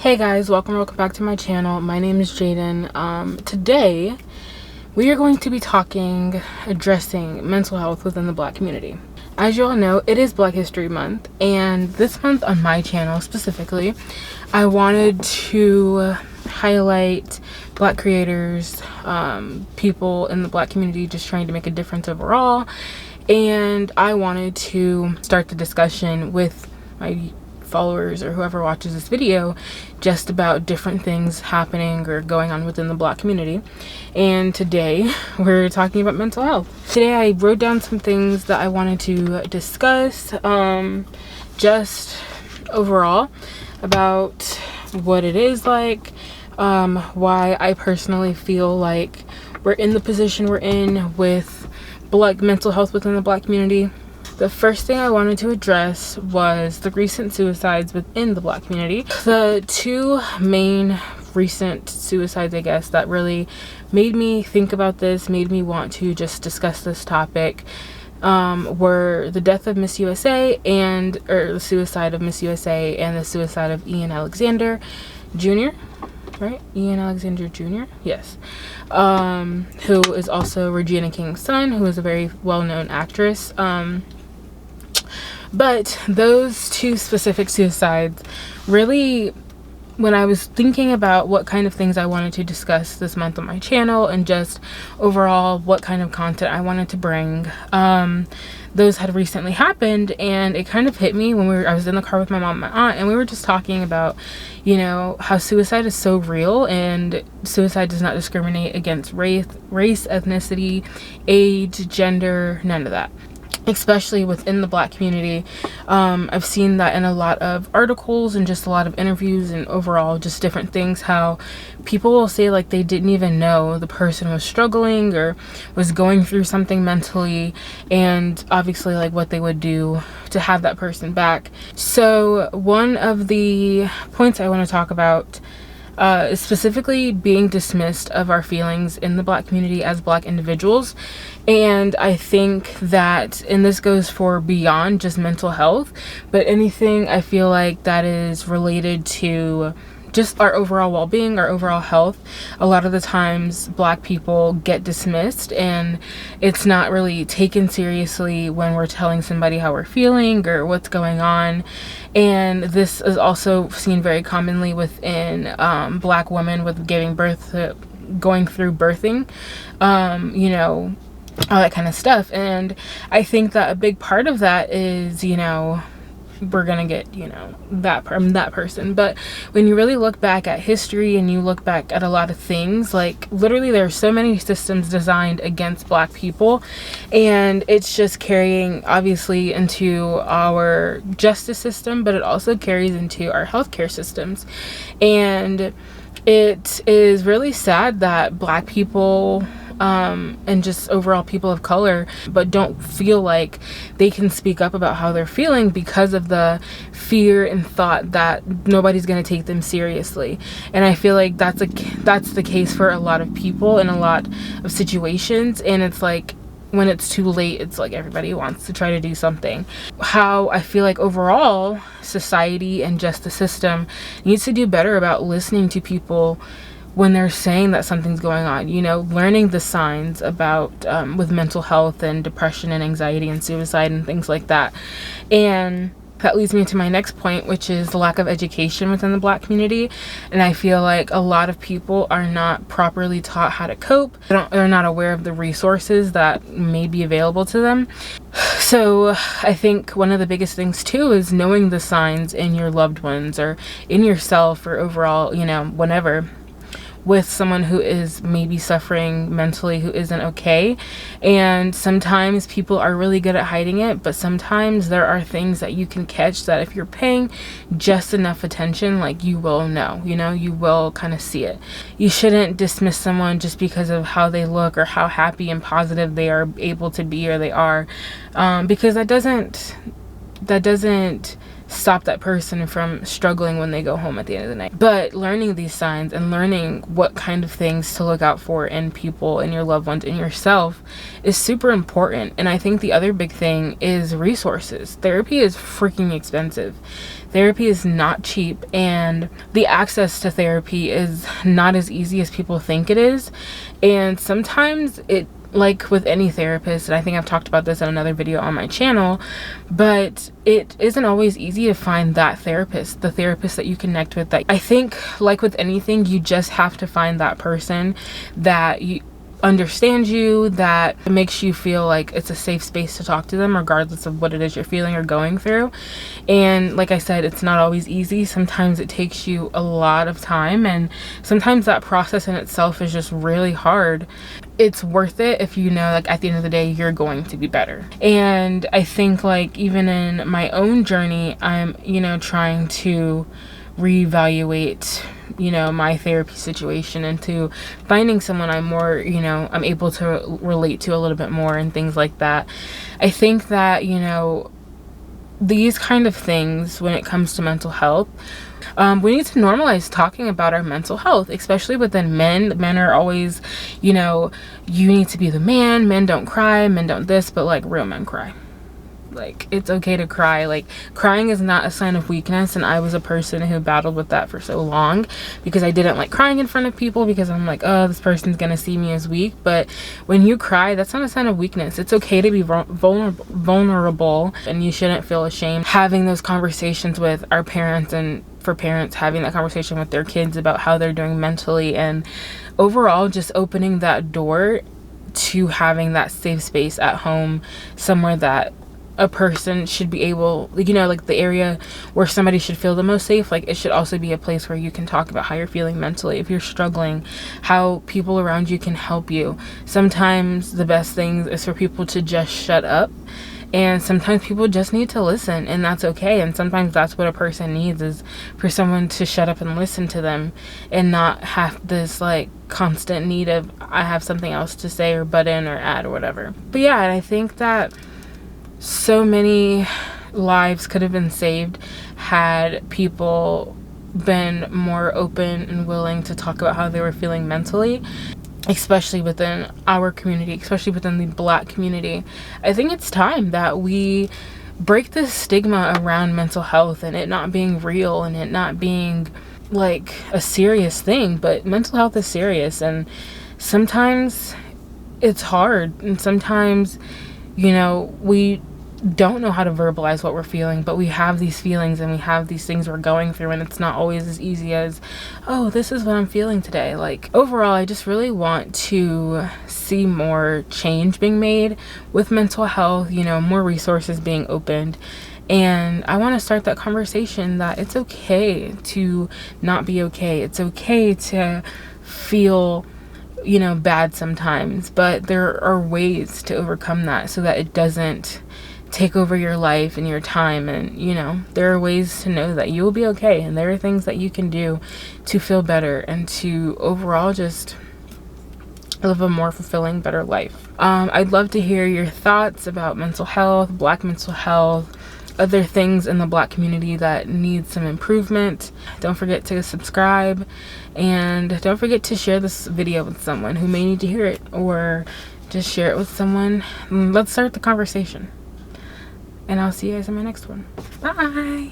Hey guys, welcome back to my channel. My name is Jaden. Today we are going to be addressing mental health within the Black community. As you all know, it is Black History Month, and this month on my channel specifically, I wanted to highlight Black creators, people in the Black community just trying to make a difference overall, and I wanted to start the discussion with my followers or whoever watches this video just about different things happening or going on within the Black community. And today we're talking about mental health. Today I wrote down some things that I wanted to discuss just overall about what it is like, why I personally feel like we're in the position we're in with Black mental health within the Black community. The first thing I wanted to address was the recent suicides within the Black community. The two main recent suicides, I guess, that really made me think about this, made me want to just discuss this topic, were the death of Miss USA or the suicide of Miss USA and the suicide of Ian Alexander Jr., right? Ian Alexander Jr.? Yes. Who is also Regina King's son, who is a very well-known actress. But those two specific suicides really, when I was thinking about what kind of things I wanted to discuss this month on my channel and just overall what kind of content I wanted to bring, those had recently happened, and it kind of hit me when I was in the car with my mom and my aunt, and we were just talking about, you know, how suicide is so real, and suicide does not discriminate against race, ethnicity, age, gender, none of that. Especially within the Black community. I've seen that in a lot of articles and just a lot of interviews and overall just different things, how people will say like they didn't even know the person was struggling or was going through something mentally, and obviously like what they would do to have that person back. So one of the points I want to talk about is specifically being dismissed of our feelings in the Black community as Black individuals. And I think that, and this goes for beyond just mental health, but anything I feel like that is related to just our overall well-being, our overall health, a lot of the times Black people get dismissed, and it's not really taken seriously when we're telling somebody how we're feeling or what's going on. And this is also seen very commonly within Black women with giving birth to, going through birthing, you know, all that kind of stuff. And I think that a big part of that is, you know, we're gonna get, you know, that person. But when you really look back at history and you look back at a lot of things, like literally there are so many systems designed against Black people, and it's just carrying obviously into our justice system, but it also carries into our healthcare systems. And it is really sad that Black people and just overall people of color but don't feel like they can speak up about how they're feeling because of the fear and thought that nobody's going to take them seriously. And I feel like that's the case for a lot of people in a lot of situations, and it's like when it's too late, it's like everybody wants to try to do something. How I feel like overall society and just the system needs to do better about listening to people when they're saying that something's going on, you know, learning the signs about with mental health and depression and anxiety and suicide and things like that. And that leads me to my next point, which is the lack of education within the Black community. And I feel like a lot of people are not properly taught how to cope. They're not aware of the resources that may be available to them. So I think one of the biggest things too is knowing the signs in your loved ones or in yourself or overall, you know, whenever, with someone who is maybe suffering mentally, who isn't okay. And sometimes people are really good at hiding it, but sometimes there are things that you can catch that if you're paying just enough attention, like you will know, you know, you will kind of see it. You shouldn't dismiss someone just because of how they look or how happy and positive they are able to be or they are, because that doesn't that doesn't stop that person from struggling when they go home at the end of the night. But learning these signs and learning what kind of things to look out for in people, in your loved ones, in yourself is super important. And I think the other big thing is resources. Therapy is freaking expensive. Therapy is not cheap, and the access to therapy is not as easy as people think it is. And sometimes it, like with any therapist, and I think I've talked about this in another video on my channel, but it isn't always easy to find that therapist, the therapist that you connect with. That I think, like with anything, you just have to find that person that you understands you, that makes you feel like it's a safe space to talk to them regardless of what it is you're feeling or going through. And like I said, it's not always easy. Sometimes it takes you a lot of time, and sometimes that process in itself is just really hard. It's worth it if you know, like, at the end of the day, you're going to be better. And I think, like, even in my own journey, I'm, you know, trying to reevaluate, you know, my therapy situation into finding someone I'm more, you know, I'm able to relate to a little bit more and things like that. I think that, you know, these kind of things, when it comes to mental health, we need to normalize talking about our mental health, especially within men. Men are always, you know, you need to be the man. Men don't cry. Men don't this, but like real men cry. Like, it's okay to cry. Like, crying is not a sign of weakness, and I was a person who battled with that for so long because I didn't like crying in front of people because I'm like, oh, this person's gonna see me as weak. But when you cry, that's not a sign of weakness. It's okay to be vulnerable, and you shouldn't feel ashamed having those conversations with our parents, and for parents having that conversation with their kids about how they're doing mentally, and overall just opening that door to having that safe space at home, somewhere that a person should be able, you know, like the area where somebody should feel the most safe. Like, it should also be a place where you can talk about how you're feeling mentally, if you're struggling, how people around you can help you. Sometimes the best thing is for people to just shut up, and sometimes people just need to listen, and that's okay. And sometimes that's what a person needs, is for someone to shut up and listen to them, and not have this like constant need of, I have something else to say or butt in or add or whatever. But yeah, and I think that so many lives could have been saved had people been more open and willing to talk about how they were feeling mentally, especially within our community, especially within the Black community. I think it's time that we break this stigma around mental health and it not being real and it not being like a serious thing. But mental health is serious, and sometimes it's hard, and sometimes, you know, we don't know how to verbalize what we're feeling, but we have these feelings and we have these things we're going through, and it's not always as easy as, oh, this is what I'm feeling today. Like, overall, I just really want to see more change being made with mental health, you know, more resources being opened. And I want to start that conversation that it's okay to not be okay. It's okay to feel, you know, bad sometimes, but there are ways to overcome that so that it doesn't take over your life and your time. And, you know, there are ways to know that you will be okay, and there are things that you can do to feel better and to overall just live a more fulfilling, better life. I'd love to hear your thoughts about mental health, Black mental health, other things in the Black community that need some improvement. Don't forget to subscribe, and don't forget to share this video with someone who may need to hear it, or just share it with someone. Let's start the conversation. And I'll see you guys in my next one. Bye.